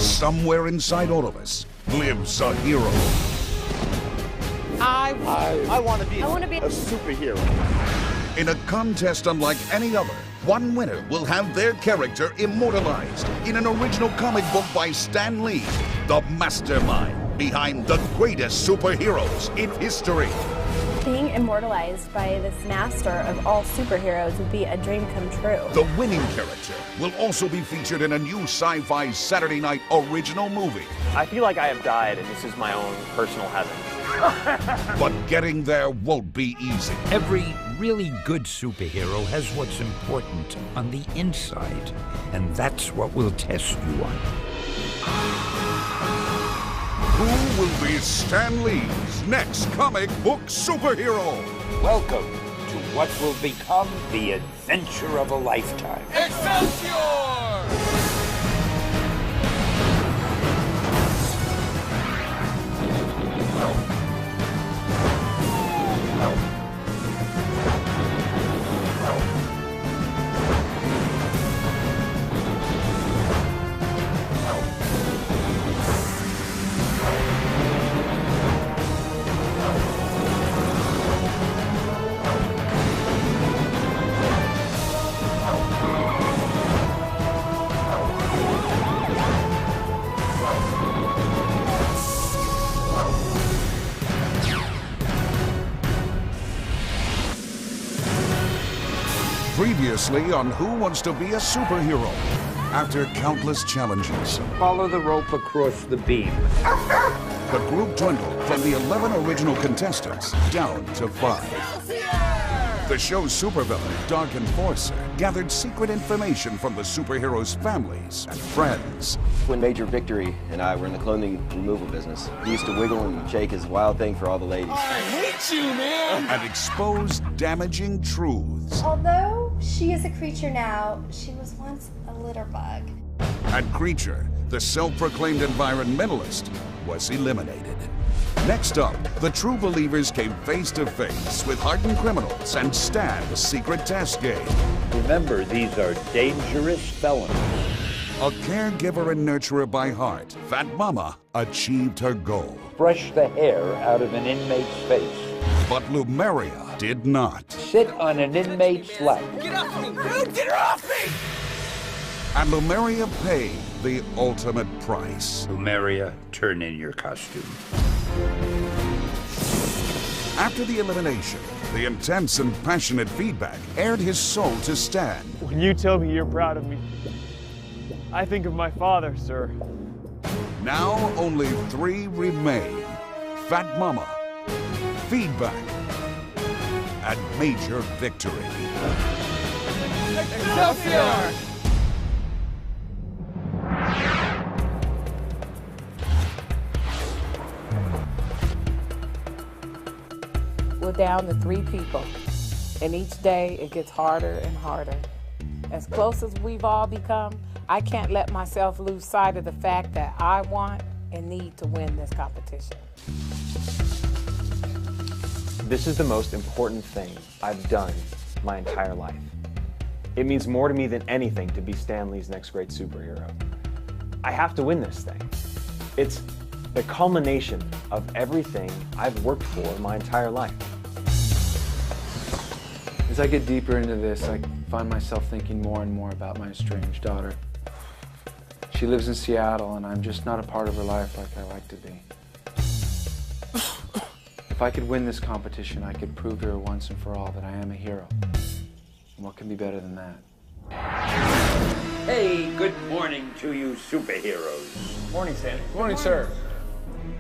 Somewhere inside all of us lives a hero. I want to be a superhero. In a contest unlike any other, one winner will have their character immortalized in an original comic book by Stan Lee, the mastermind behind the greatest superheroes in history. Being immortalized by this master of all superheroes would be a dream come true. The winning character will also be featured in a new sci-fi Saturday night original movie. I feel like I have died and this is my own personal heaven. But getting there won't be easy. Every really good superhero has what's important on the inside, and that's what we'll test you on. Who will be Stan Lee's next comic book superhero? Welcome to what will become the adventure of a lifetime. Excelsior! Previously on Who Wants to Be a Superhero? After countless challenges, Follow the rope across the beam. the group dwindled from the 11 original contestants down to 5. The show's supervillain, Dark Enforcer, gathered secret information from the superheroes' families and friends. When Major Victory and I were in the clothing removal business, he used to wiggle and shake his wild thing for all the ladies. I hate you, man! And exposed damaging truths. Although she is a creature now, she was once a litter bug. And Creature, the self-proclaimed environmentalist, was eliminated. Next up, the true believers came face to face with hardened criminals and Stan's secret test game. Remember, these are dangerous felons. A caregiver and nurturer by heart, Fat Mama achieved her goal. Brush the hair out of an inmate's face. But Lumeria did not. Sit on an inmate's lap. Get off me, dude! Get her off me! And Lumeria paid the ultimate price. Lumeria, turn in your costume. After the elimination, the intense and passionate feedback aired his soul to Stan. When you tell me you're proud of me, I think of my father, sir. Now only 3 remain. Fat Mama, Feedback, and Major Victory. Excelsior! We're down to 3 people, and each day it gets harder and harder. As close as we've all become, I can't let myself lose sight of the fact that I want and need to win this competition. This is the most important thing I've done my entire life. It means more to me than anything to be Stan Lee's next great superhero. I have to win this thing. It's the culmination of everything I've worked for my entire life. As I get deeper into this, I find myself thinking more and more about my estranged daughter. She lives in Seattle, and I'm just not a part of her life like I like to be. If I could win this competition, I could prove to her once and for all that I am a hero. And what can be better than that? Hey, good morning to you superheroes. Morning, Stan. Morning, sir.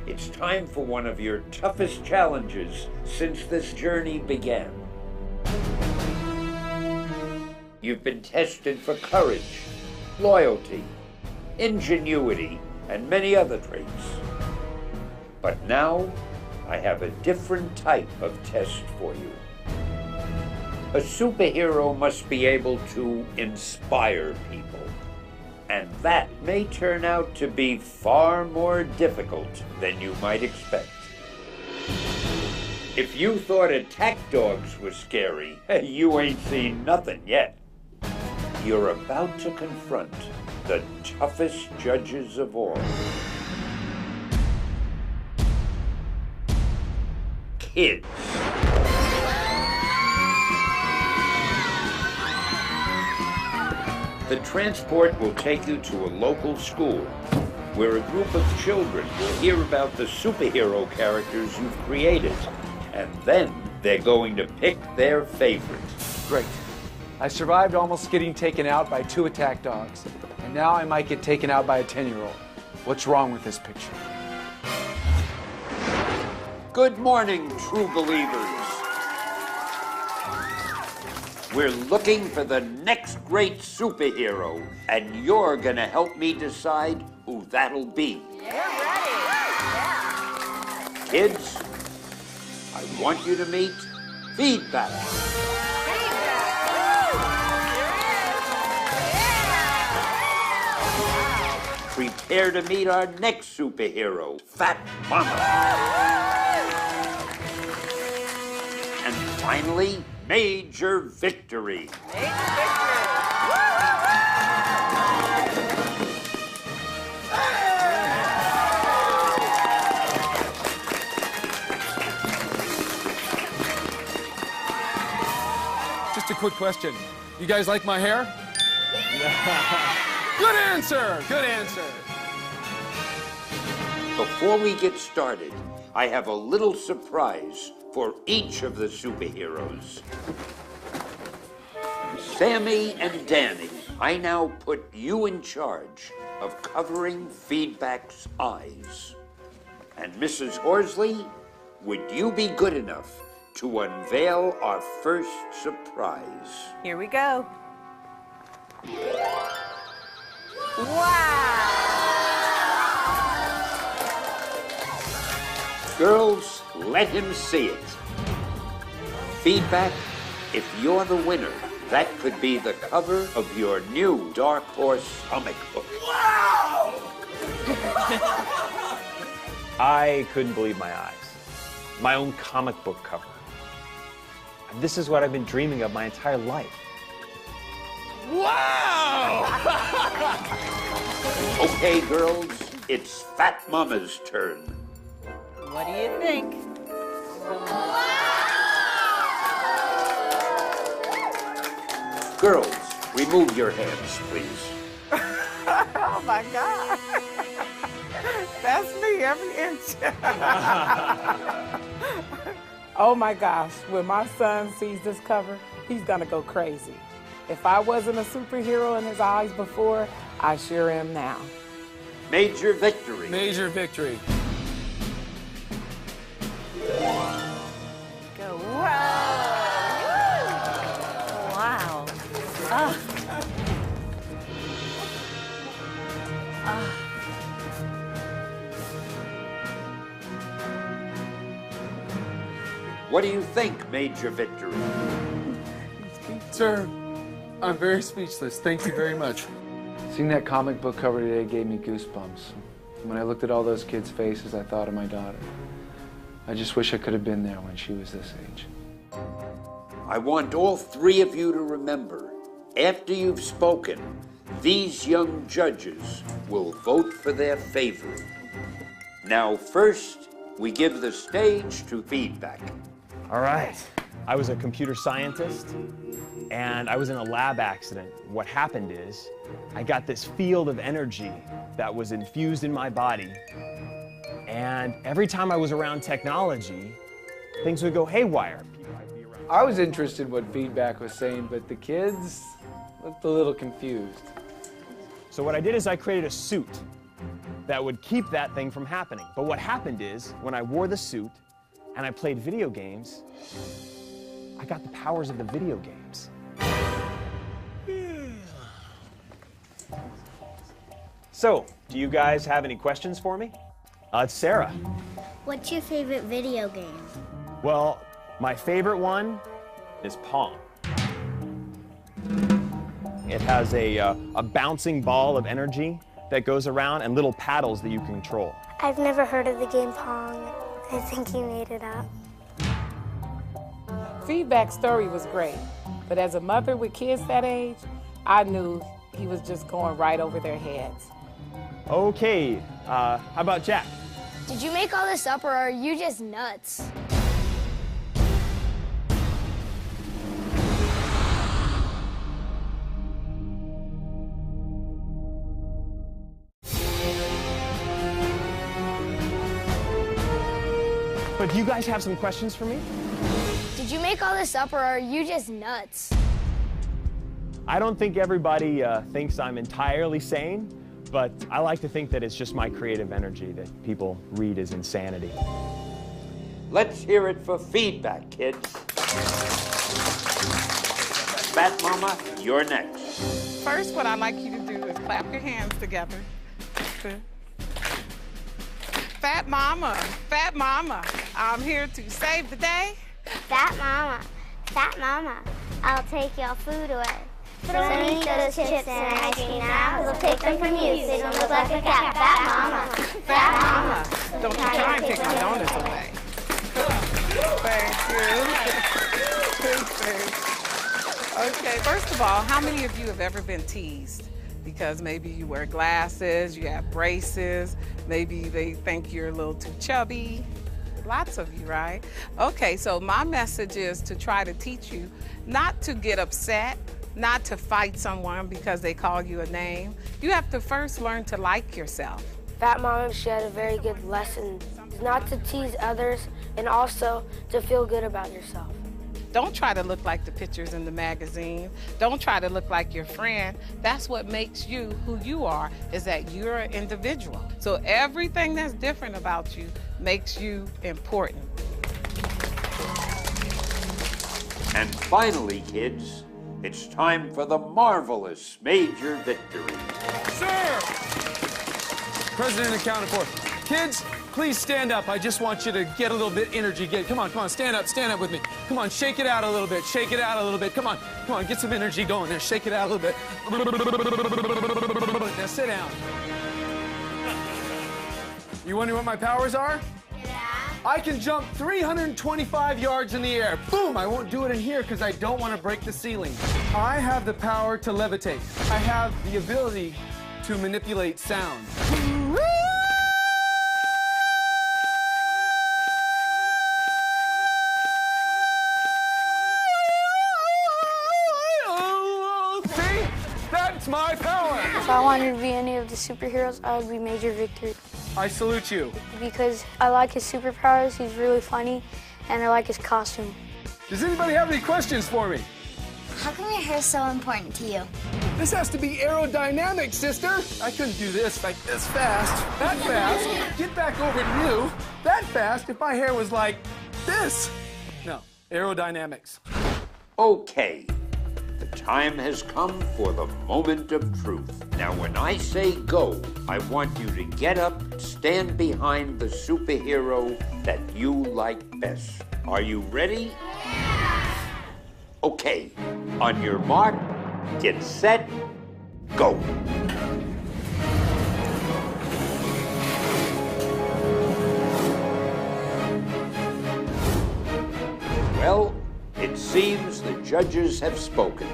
It's time for one of your toughest challenges since this journey began. You've been tested for courage, loyalty, ingenuity, and many other traits. But now, I have a different type of test for you. A superhero must be able to inspire people, and that may turn out to be far more difficult than you might expect. If you thought attack dogs were scary, you ain't seen nothing yet. You're about to confront the toughest judges of all. Kids. The transport will take you to a local school where a group of children will hear about the superhero characters you've created, and then they're going to pick their favorite. Great. I survived almost getting taken out by 2 attack dogs, and now I might get taken out by a 10-year-old. What's wrong with this picture? Good morning, true believers. We're looking for the next great superhero, and you're gonna help me decide who that'll be. We're ready. Yeah. Kids, I want you to meet Feedback. Prepare to meet our next superhero, Fat Mama. And finally, Major Victory. Just a quick question. You guys like my hair? Good answer! Good answer! Before we get started, I have a little surprise for each of the superheroes. Sammy and Danny, I now put you in charge of covering Feedback's eyes. And Mrs. Horsley, would you be good enough to unveil our first surprise? Here we go. Wow! Girls, let him see it. Feedback, if you're the winner, that could be the cover of your new Dark Horse comic book. Wow! I couldn't believe my eyes. My own comic book cover. This is what I've been dreaming of my entire life. Wow! Okay, girls, it's Fat Mama's turn. What do you think? Girls, remove your hands, please. Oh my God. That's me every inch. Oh my gosh, when my son sees this cover, he's gonna go crazy. If I wasn't a superhero in his eyes before, I sure am now. Major Victory. Major Victory. Go. Wow. Ah. Ah. What do you think, Major Victory? Sir, I'm very speechless. Thank you very much. Seeing that comic book cover today gave me goosebumps. When I looked at all those kids' faces, I thought of my daughter. I just wish I could have been there when she was this age. I want all 3 of you to remember, after you've spoken, these young judges will vote for their favorite. Now, first, we give the stage to Feedback. All right. I was a computer scientist, and I was in a lab accident. What happened is, I got this field of energy that was infused in my body, and every time I was around technology, things would go haywire. I was interested in what Feedback was saying, but the kids looked a little confused. So what I did is I created a suit that would keep that thing from happening. But what happened is, when I wore the suit and I played video games, I got the powers of the video games. So, do you guys have any questions for me? It's Sarah. What's your favorite video game? Well, my favorite one is Pong. It has a bouncing ball of energy that goes around and little paddles that you can control. I've never heard of the game Pong. I think you made it up. Feedback's story was great, but as a mother with kids that age, I knew he was just going right over their heads. Okay, how about Jack? Did you make all this up or are you just nuts? But do you guys have some questions for me? Did you make all this up or are you just nuts? I don't think everybody thinks I'm entirely sane, but I like to think that it's just my creative energy that people read as insanity. Let's hear it for feedback, kids. Fat Mama, you're next. First, what I'd like you to do is clap your hands together. Fat Mama, I'm here to save the day. Fat Mama, I'll take your food away. Don't eat those chips and ice cream now. We'll take them from you so you don't look like a cat. Fat Mama. Don't you try and take my donuts away. Thank you. Okay, first of all, how many of you have ever been teased? Because maybe you wear glasses, you have braces, maybe they think you're a little too chubby. Lots of you, right? Okay, so my message is to try to teach you not to get upset, not to fight someone because they call you a name. You have to first learn to like yourself. Fat Mama, she had a very good lesson, not to tease others and also to feel good about yourself. Don't try to look like the pictures in the magazine. Don't try to look like your friend. That's what makes you who you are, is that you're an individual. So everything that's different about you makes you important. And finally, kids, it's time for the marvelous major victory. Sir! President accounted for. Kids, please stand up. I just want you to get a little bit energy. Come on, stand up with me. Come on, shake it out a little bit, Come on, get some energy going there. Shake it out a little bit. Now sit down. You wonder what my powers are? Yeah. I can jump 325 yards in the air. Boom! I won't do it in here because I don't want to break the ceiling. I have the power to levitate. I have the ability to manipulate sound. See? That's my power! If I wanted to be any of the superheroes, I would be Major Victory. I salute you. Because I like his superpowers, he's really funny, and I like his costume. Does anybody have any questions for me? How come your hair is so important to you? This has to be aerodynamic, sister. I couldn't do this like this fast, that fast, get back over to you, that fast if my hair was like this. No, aerodynamics. Okay, the time has come for the moment of truth. Now, when I say go, I want you to get up, stand behind the superhero that you like best. Are you ready? Yeah! Okay, on your mark, get set, go. Well, it seems the judges have spoken.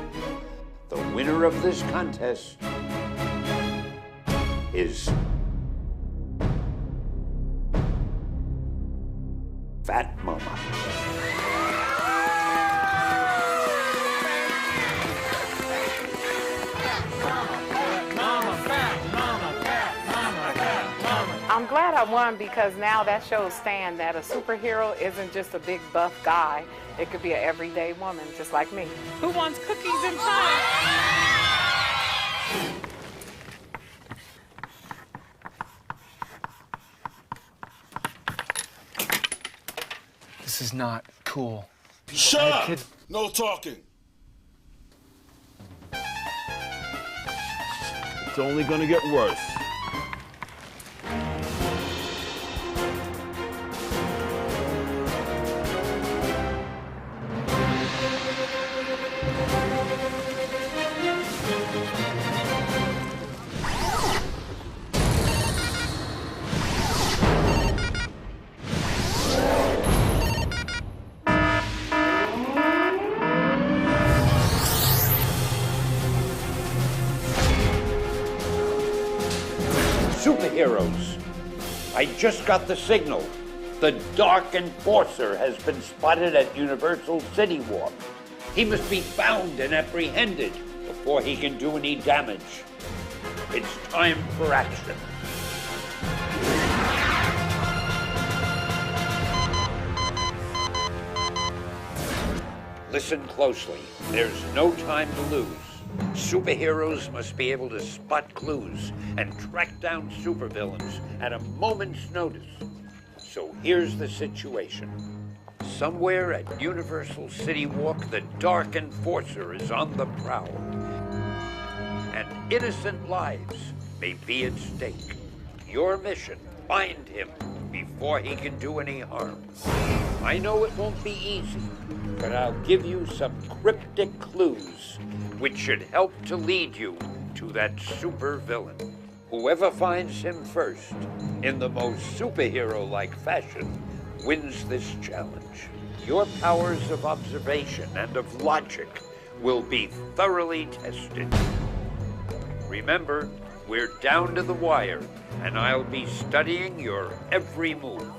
The winner of this contest is Fat Mama. I'm glad I won because now that shows Stan that a superhero isn't just a big buff guy. It could be an everyday woman just like me. Who wants cookies and pie? This is not cool. Shut up! No talking. It's only gonna get worse. superheroes. I just got the signal. The Dark Enforcer has been spotted at Universal City Walk. He must be found and apprehended before he can do any damage. It's time for action. Listen closely. There's no time to lose. Superheroes must be able to spot clues and track down supervillains at a moment's notice. So here's the situation. Somewhere at Universal City Walk, the Dark Enforcer is on the prowl. And innocent lives may be at stake. Your mission, find him before he can do any harm. I know it won't be easy, but I'll give you some cryptic clues which should help to lead you to that super villain. Whoever finds him first, in the most superhero-like fashion, wins this challenge. Your powers of observation and of logic will be thoroughly tested. Remember, we're down to the wire, and I'll be studying your every move.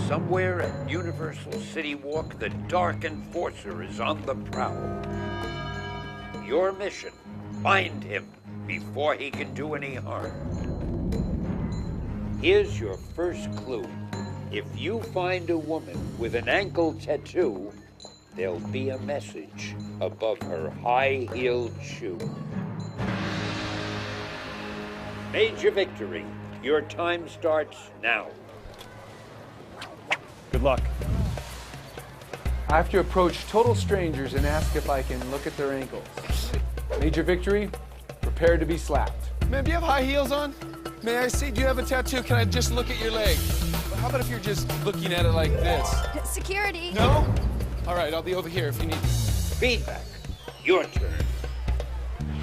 Somewhere at Universal City Walk, the Dark Enforcer is on the prowl. Your mission, find him before he can do any harm. Here's your first clue. If you find a woman with an ankle tattoo, there'll be a message above her high-heeled shoe. Major victory. Your time starts now. Good luck. I have to approach total strangers and ask if I can look at their ankles. Major victory, prepare to be slapped. Man, do you have high heels on? May I see? Do you have a tattoo? Can I just look at your leg? How about if you're just looking at it like this? Security. No? All right, I'll be over here if you need me. Feedback. Your turn.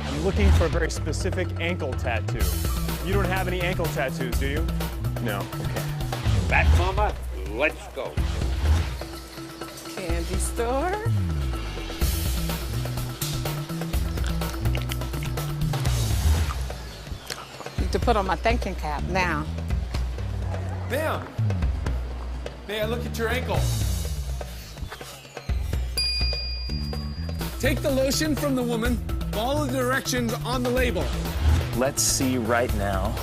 I'm looking for a very specific ankle tattoo. You don't have any ankle tattoos, do you? No. Okay. Bat Mama, let's go. Candy store. Need to put on my thinking cap now. Ma'am, may I look at your ankle? Take the lotion from the woman, follow the directions on the label. Let's see right now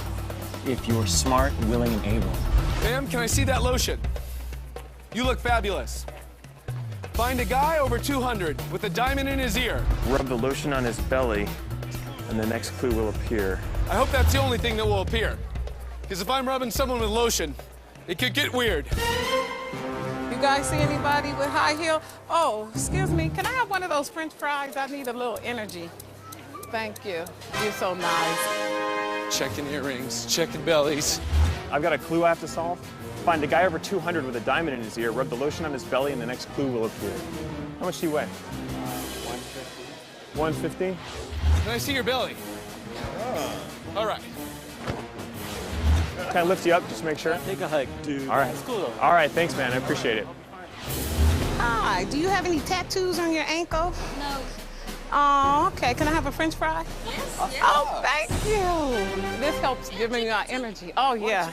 if you're smart, willing, and able. Ma'am, can I see that lotion? You look fabulous. Find a guy over 200 with a diamond in his ear. Rub the lotion on his belly, and the next clue will appear. I hope that's the only thing that will appear. Because if I'm rubbing someone with lotion, it could get weird. You guys see anybody with high heel? Oh, excuse me, can I have one of those French fries? I need a little energy. Thank you. You're so nice. Checking earrings, checking bellies. I've got a clue I have to solve. Find a guy over 200 with a diamond in his ear, rub the lotion on his belly, and the next clue will appear. How much do you weigh? 150. 150? Can I see your belly? Oh. All right. Can I lift you up just to make sure? Take a hike, dude. All right. It's cool though. All right, thanks, man. I appreciate it. Hi, do you have any tattoos on your ankle? No. Oh, okay. Can I have a French fry? Yes. Oh, thank you. This helps give me energy. Oh, yeah.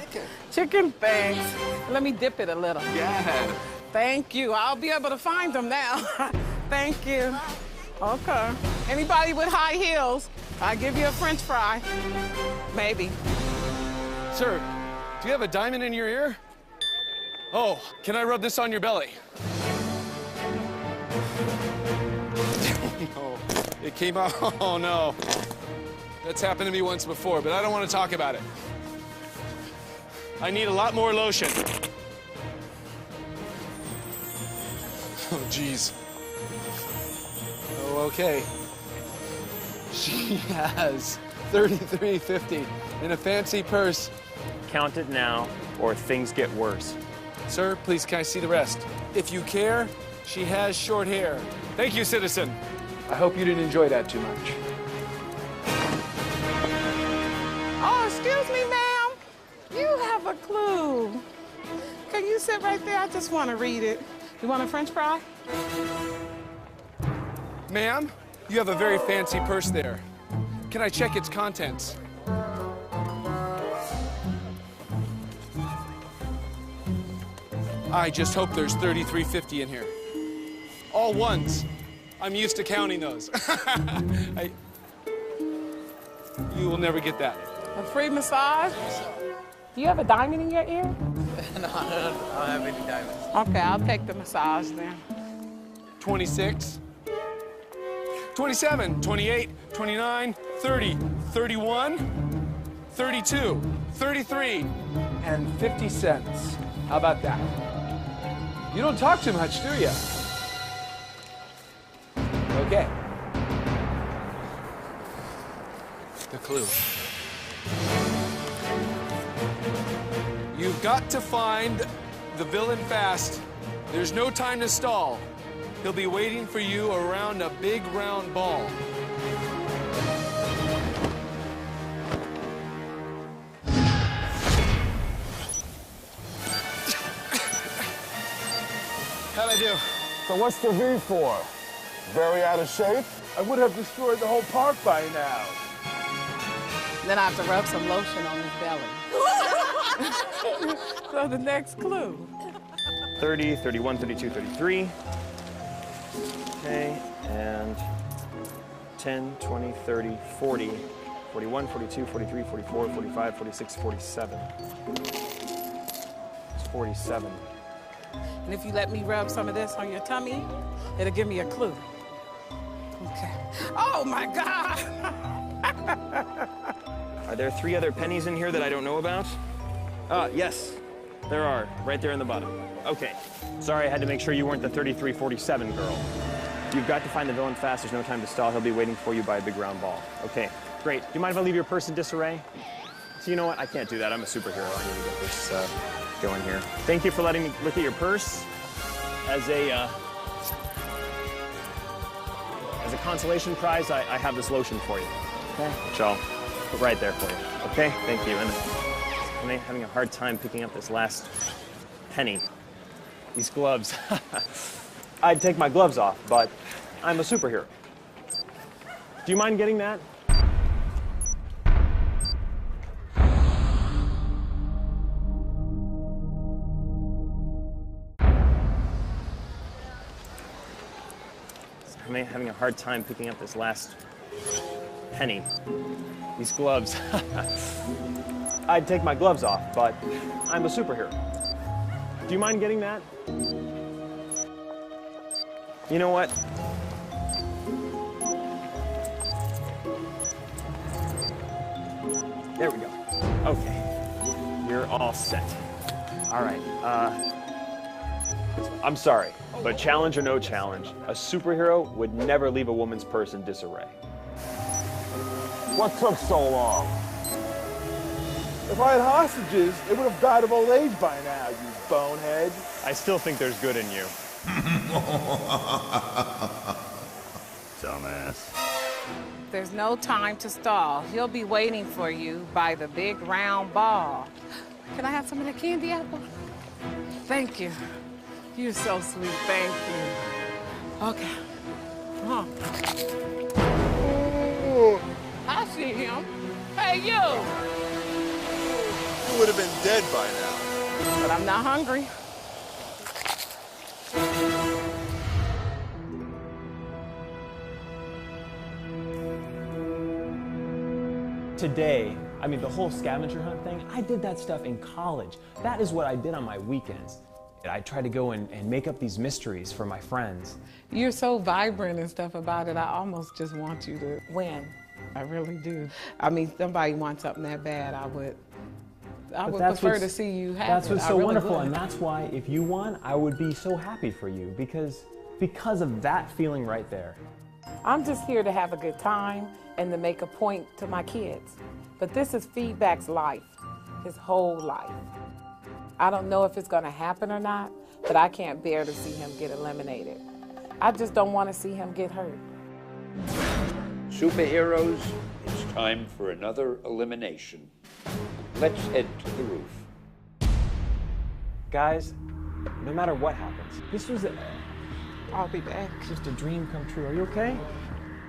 Chicken, thanks. Let me dip it a little. Yeah. Thank you. I'll be able to find them now. Thank you. Okay. Anybody with high heels, I'll give you a French fry. Maybe. Sir, do you have a diamond in your ear? Oh, can I rub this on your belly? Oh, it came out. Oh, no. That's happened to me once before, but I don't want to talk about it. I need a lot more lotion. Oh, geez. Oh, okay. She has $33.50 in a fancy purse. Count it now, or things get worse. Sir, please, can I see the rest? If you care, she has short hair. Thank you, citizen. I hope you didn't enjoy that too much. Oh, excuse me, ma'am. You have a clue. Can you sit right there? I just want to read it. You want a French fry? Ma'am, you have a very fancy purse there. Can I check its contents? I just hope there's $33.50 in here. All ones. I'm used to counting those. You will never get that. A free massage? Do you have a diamond in your ear? No, I don't have any diamonds. Okay, I'll take the massage then. 26, 27, 28, 29, 30, 31, 32, 33, and 50 cents. How about that? You don't talk too much, do you? Okay. The clue. You've got to find the villain fast. There's no time to stall. He'll be waiting for you around a big round ball. How'd I do? So what's the V for? Very out of shape? I would have destroyed the whole park by now. Then I have to rub some lotion on his belly. So the next clue. 30, 31, 32, 33. Okay, and 10, 20, 30, 40, 41, 42, 43, 44, 45, 46, 47. It's 47. And if you let me rub some of this on your tummy, it'll give me a clue. Okay. Oh my God! Are there 3 other pennies in here that I don't know about? Yes, there are, right there in the bottom. Okay, sorry, I had to make sure you weren't the 3347 girl. You've got to find the villain fast. There's no time to stall. He'll be waiting for you by a big round ball. Okay, great. Do you mind if I leave your purse in disarray? So you know what? I can't do that. I'm a superhero. I need to get this going here. Thank you for letting me look at your purse. As a consolation prize, I have this lotion for you. Okay. Which I'll put right there for you. Okay. Thank you. And I'm having a hard time picking up this last penny. These gloves. I'd take my gloves off, but I'm a superhero. Do you mind getting that? I'm having a hard time picking up this last penny. These gloves. I'd take my gloves off, but I'm a superhero. Do you mind getting that? You know what? There we go. Okay. You're all set. All right. I'm sorry, but challenge or no challenge, a superhero would never leave a woman's purse in disarray. What took so long? If I had hostages, they would have died of old age by now, you bonehead. I still think there's good in you. Dumbass. There's no time to stall. He'll be waiting for you by the big round ball. Can I have some of the candy apple? Thank you. You're so sweet. Thank you. Okay. Come on. I see him. Hey, you. You would have been dead by now. But I'm not hungry. Today, I mean, the whole scavenger hunt thing, I did that stuff in college. That is what I did on my weekends. I tried to go and make up these mysteries for my friends. You're so vibrant and stuff about it. I almost just want you to win. I really do. I mean, somebody wants something that bad, I would prefer to see you have That's it. what's I so really wonderful, would. and that's why if you won, I would be so happy for you because of that feeling right there. I'm just here to have a good time and to make a point to my kids. But this is Feedback's life, his whole life. I don't know if it's gonna happen or not, but I can't bear to see him get eliminated. I just don't want to see him get hurt. Superheroes, it's time for another elimination. Let's head to the roof. Guys, no matter what happens, this was I'll be back. just a dream come true. Are you okay?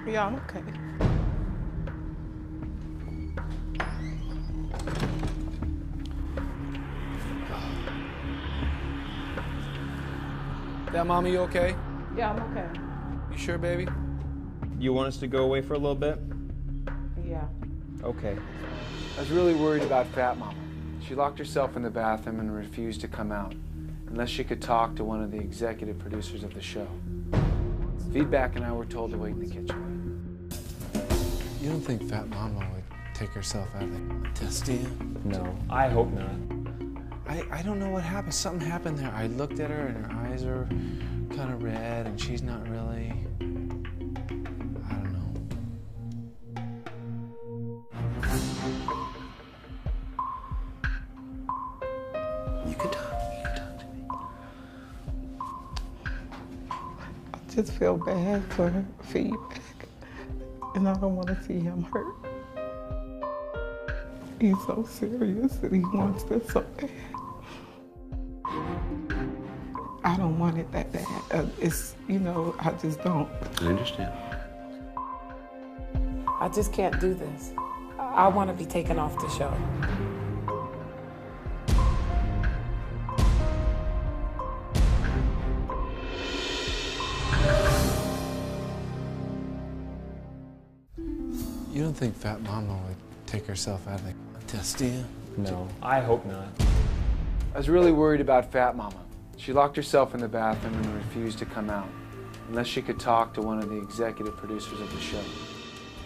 Yeah, I'm okay. That mommy, you okay? Yeah, I'm okay. You sure, baby? You want us to go away for a little bit? Yeah. Okay. I was really worried about Fat Mama. She locked herself in the bathroom and refused to come out unless she could talk to one of the executive producers of the show. Feedback and I were told to wait in the kitchen. You don't think Fat Mama would take herself out of the testing? No, I hope not. I don't know what happened. Something happened there. I looked at her and her eyes are kind of red and she's not really... I don't know. You can talk to me. I just feel bad for her feedback, and I don't want to see him hurt. He's so serious and he wants this so bad. I don't want it that bad. It's, you know, I just don't. I understand. I just can't do this. I want to be taken off the show. You don't think Fat Mama would take herself out of the testing? No, I hope not. I was really worried about Fat Mama. She locked herself in the bathroom and refused to come out unless she could talk to one of the executive producers of the show.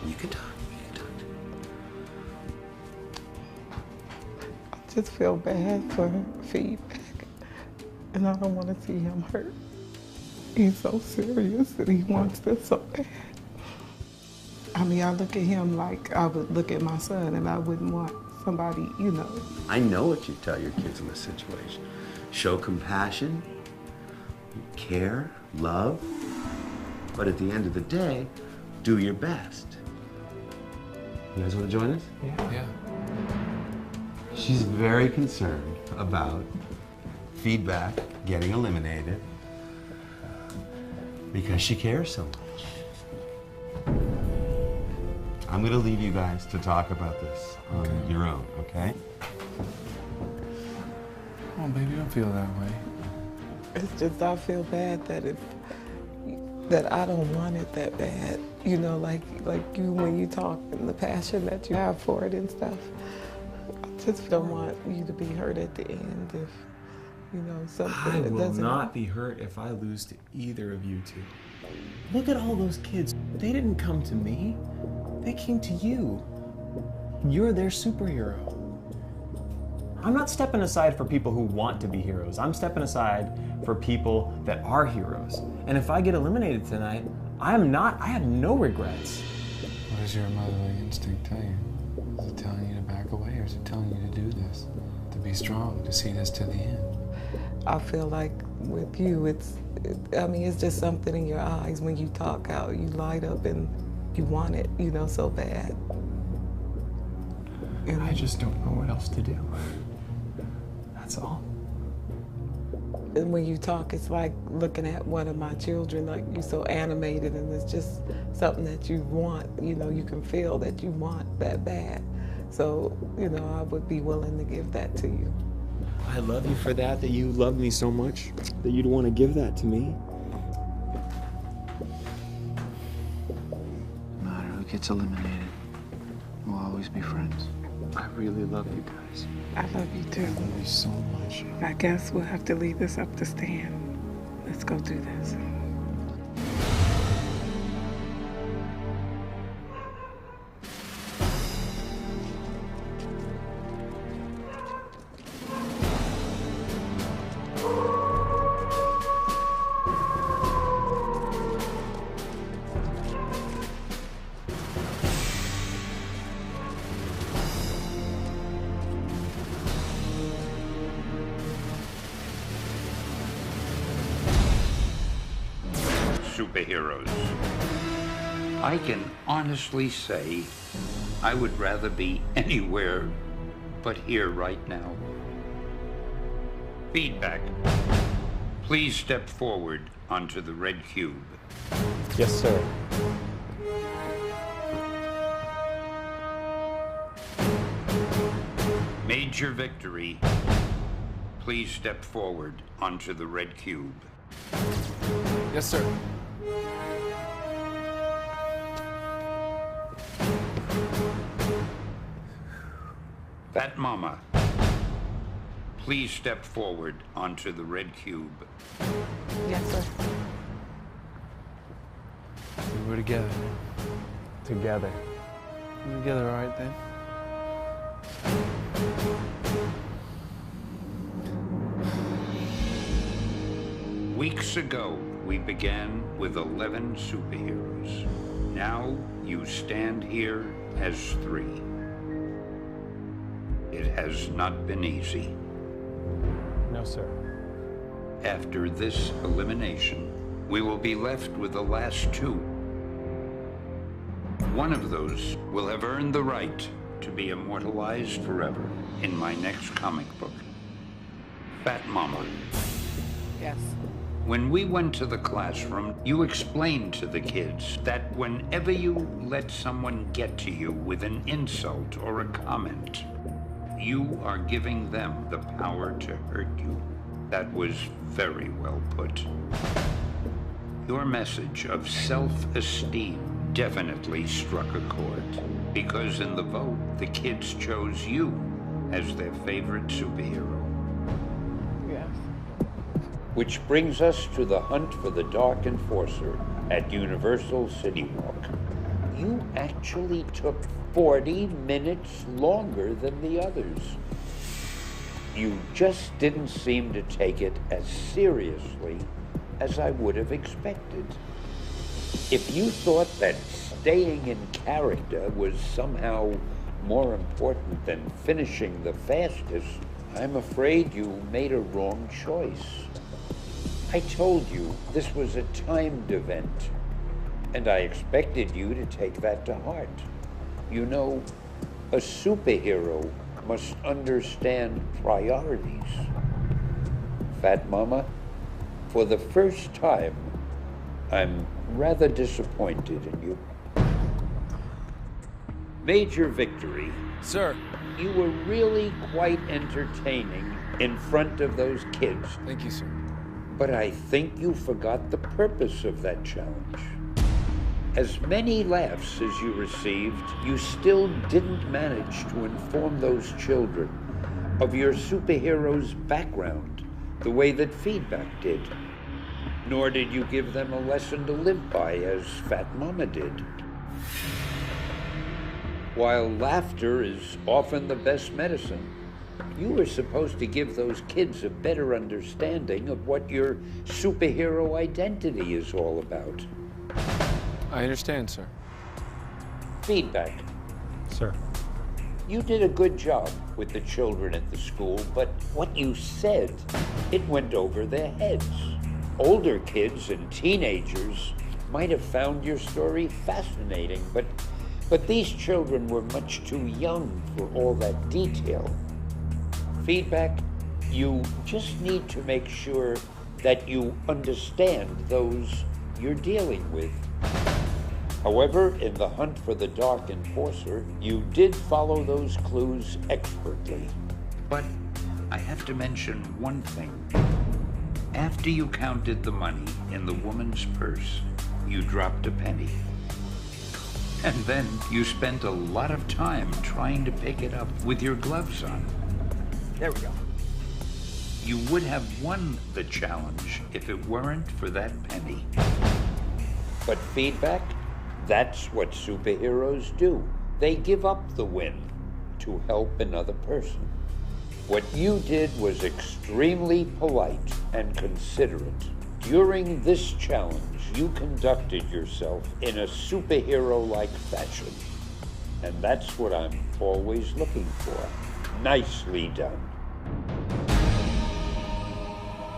You can talk. I just feel bad for her feedback, and I don't want to see him hurt. He's so serious and he wants this so bad. I mean, I look at him like I would look at my son, and I wouldn't want somebody, you know. I know what you tell your kids in this situation. Show compassion, care, love, but at the end of the day, do your best. You guys want to join us? Yeah. She's very concerned about feedback getting eliminated because she cares so much. I'm going to leave you guys to talk about this on your own, okay? Oh, baby, don't feel that way. It's just I feel bad that I don't want it that bad. You know, like you when you talk and the passion that you have for it and stuff. I just don't want you to be hurt at the end if, you know, something I that will doesn't... not be hurt if I lose to either of you two. Look at all those kids. They didn't come to me. They came to you. You're their superhero. I'm not stepping aside for people who want to be heroes. I'm stepping aside for people that are heroes. And if I get eliminated tonight, I have no regrets. What does your motherly instinct tell you? Is it telling you to back away, or is it telling you to do this? To be strong, to see this to the end? I feel like with you, it's just something in your eyes when you talk out. You light up and you want it, you know, so bad. And I just don't know what else to do. That's all. And when you talk, it's like looking at one of my children, like you're so animated, and it's just something that you want, you know, you can feel that you want that bad. So, you know, I would be willing to give that to you. I love you for that you love me so much that you'd want to give that to me. No matter who gets eliminated, we'll always be friends. I really love you guys. I love you too. I love you so much. I guess we'll have to leave this up to Stan. Let's go do this. Superheroes. I can honestly say I would rather be anywhere but here right now. Feedback. Please step forward onto the red cube. Yes, sir. Major Victory. Please step forward onto the red cube. Yes, sir. Fat Mama. Please step forward onto the red cube. Yes, sir. We're together. Together. We're together, all right then? Weeks ago, we began with 11 superheroes. Now, you stand here as 3. It has not been easy. No, sir. After this elimination, we will be left with the last 2. One of those will have earned the right to be immortalized forever in my next comic book. Fat Mama. Yes. When we went to the classroom, you explained to the kids that whenever you let someone get to you with an insult or a comment, you are giving them the power to hurt you. That was very well put. Your message of self-esteem definitely struck a chord, because in the vote, the kids chose you as their favorite superhero. Yes. Which brings us to the hunt for the Dark Enforcer at Universal City Walk. You actually took 40 minutes longer than the others. You just didn't seem to take it as seriously as I would have expected. If you thought that staying in character was somehow more important than finishing the fastest, I'm afraid you made a wrong choice. I told you this was a timed event, and I expected you to take that to heart. You know, a superhero must understand priorities. Fat Mama, for the first time, I'm rather disappointed in you. Major Victory. Sir. You were really quite entertaining in front of those kids. Thank you, sir. But I think you forgot the purpose of that challenge. As many laughs as you received, you still didn't manage to inform those children of your superhero's background the way that Feedback did. Nor did you give them a lesson to live by as Fat Mama did. While laughter is often the best medicine, you were supposed to give those kids a better understanding of what your superhero identity is all about. I understand, sir. Feedback. Sir. You did a good job with the children at the school, but what you said, it went over their heads. Older kids and teenagers might have found your story fascinating, but these children were much too young for all that detail. Feedback, you just need to make sure that you understand those you're dealing with. However, in the hunt for the Dark Enforcer, you did follow those clues expertly. But I have to mention one thing. After you counted the money in the woman's purse, you dropped a penny. And then you spent a lot of time trying to pick it up with your gloves on. There we go. You would have won the challenge if it weren't for that penny. But Feedback, that's what superheroes do. They give up the win to help another person. What you did was extremely polite and considerate. During this challenge, you conducted yourself in a superhero-like fashion. And that's what I'm always looking for. Nicely done.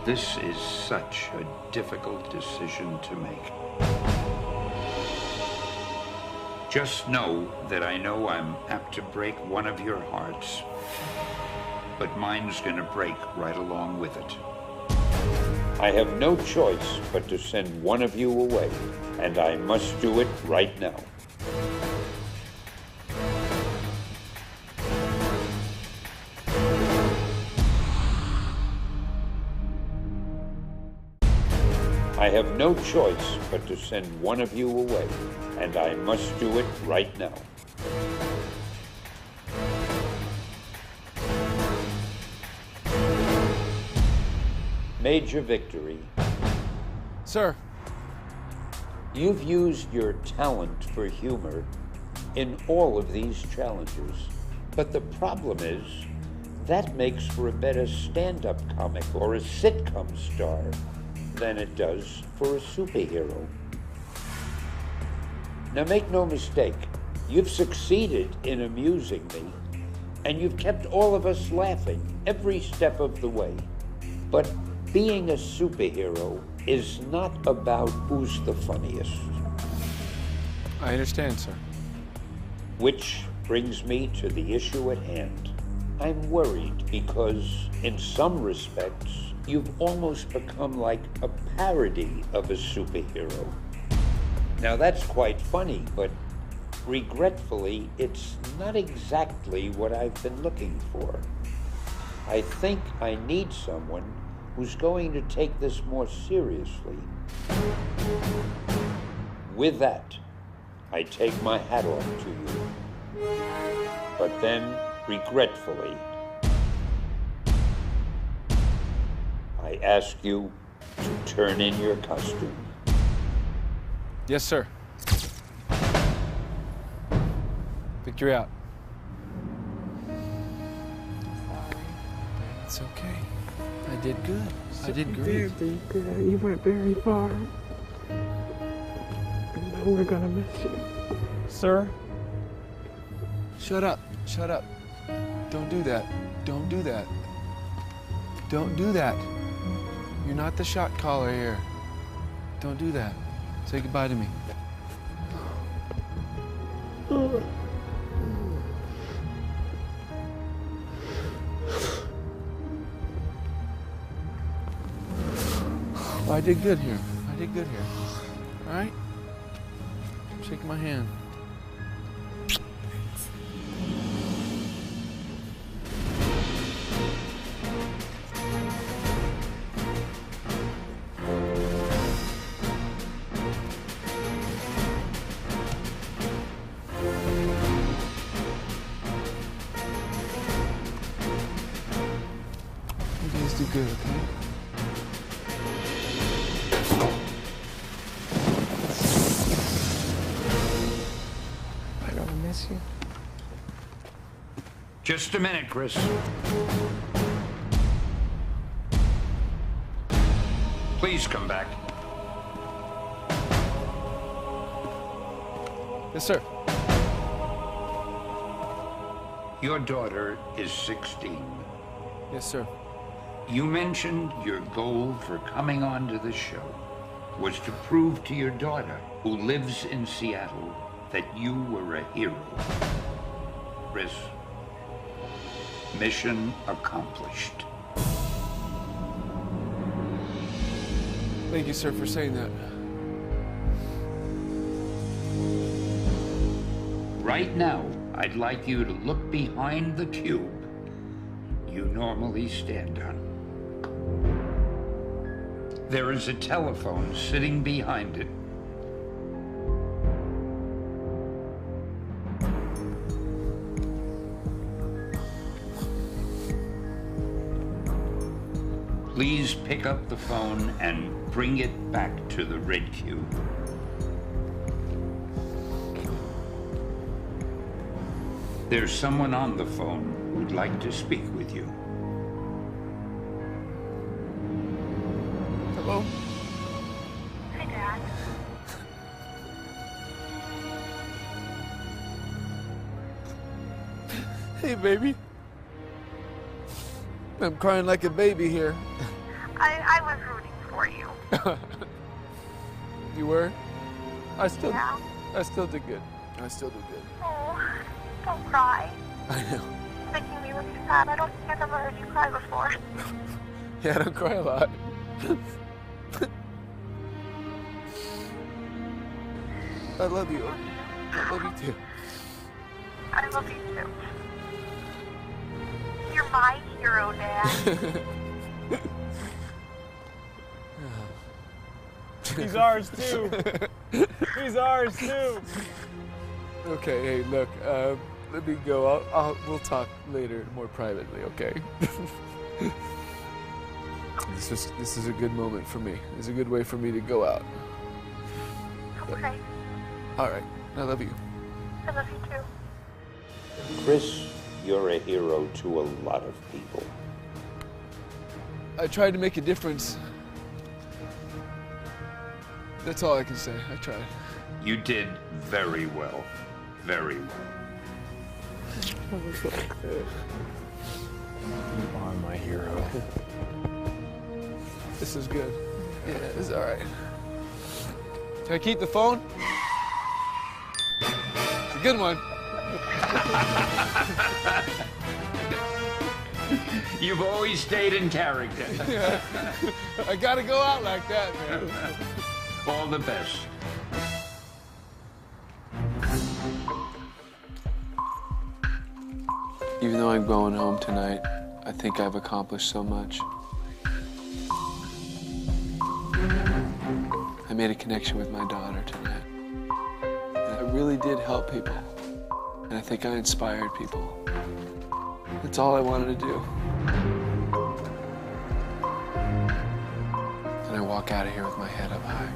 This is such a difficult decision to make. Just know that I know I'm apt to break one of your hearts, but mine's gonna break right along with it. I have no choice but to send one of you away, and I must do it right now. I have no choice but to send one of you away, and I must do it right now. Major Victory. Sir. You've used your talent for humor in all of these challenges, but the problem is that makes for a better stand-up comic or a sitcom star than it does for a superhero. Now make no mistake, you've succeeded in amusing me, and you've kept all of us laughing every step of the way. But being a superhero is not about who's the funniest. I understand, sir. Which brings me to the issue at hand. I'm worried because, in some respects, you've almost become like a parody of a superhero. Now that's quite funny, but regretfully, it's not exactly what I've been looking for. I think I need someone who's going to take this more seriously. With that, I take my hat off to you. But then, regretfully, I ask you to turn in your costume. Yes, sir. Victory out. It's okay. I did good. I did great. You did good. You went very far. And now we're gonna miss you. Sir? Shut up. Shut up. Don't do that. Don't do that. Don't do that. You're not the shot caller here. Don't do that. Say goodbye to me. I did good here. I did good here. All right? Shake my hand. You guys do good, okay? You. Just a minute, Chris. Please come back. Yes, sir. Your daughter is 16. Yes, sir. You mentioned your goal for coming onto the show was to prove to your daughter, who lives in Seattle, that you were a hero. Chris, mission accomplished. Thank you, sir, for saying that. Right now, I'd like you to look behind the cube you normally stand on. There is a telephone sitting behind it. Please pick up the phone and bring it back to the red cube. There's someone on the phone who'd like to speak with you. Hello? Hi, Dad. Hey, baby. I'm crying like a baby here. I was rooting for you. You were? I still Yeah. did good. I still do good. Oh, don't cry. I know. Making me really sad. I don't think I've ever heard you cry before. Yeah, I don't cry a lot. I love you. I love you too. I love you too. You're my hero, Dad. He's ours too. He's ours too. Okay, hey, look, let me go. We'll talk later, more privately, okay? This is a good moment for me. It's a good way for me to go out. Okay. All right, I love you. I love you too. Chris, you're a hero to a lot of people. I tried to make a difference. That's all I can say. I tried. You did very well. Very well. You are my hero. This is good. Yeah, this is all right. Can I keep the phone? It's a good one. You've always stayed in character. Yeah. I gotta go out like that, man. All the best. Even though I'm going home tonight, I think I've accomplished so much. I made a connection with my daughter tonight. And I really did help people. And I think I inspired people. That's all I wanted to do. And I walk out of here with my head up high.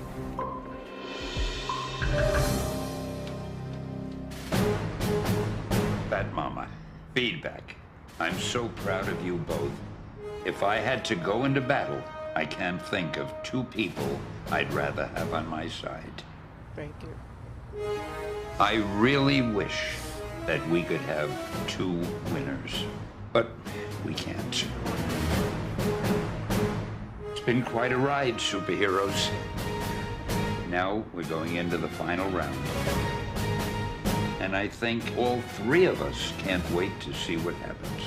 Fat Mama, feedback. I'm so proud of you both. If I had to go into battle, I can't think of two people I'd rather have on my side. Thank you. I really wish that we could have two winners, but we can't. It's been quite a ride, superheroes. Now we're going into the final round. And I think all three of us can't wait to see what happens.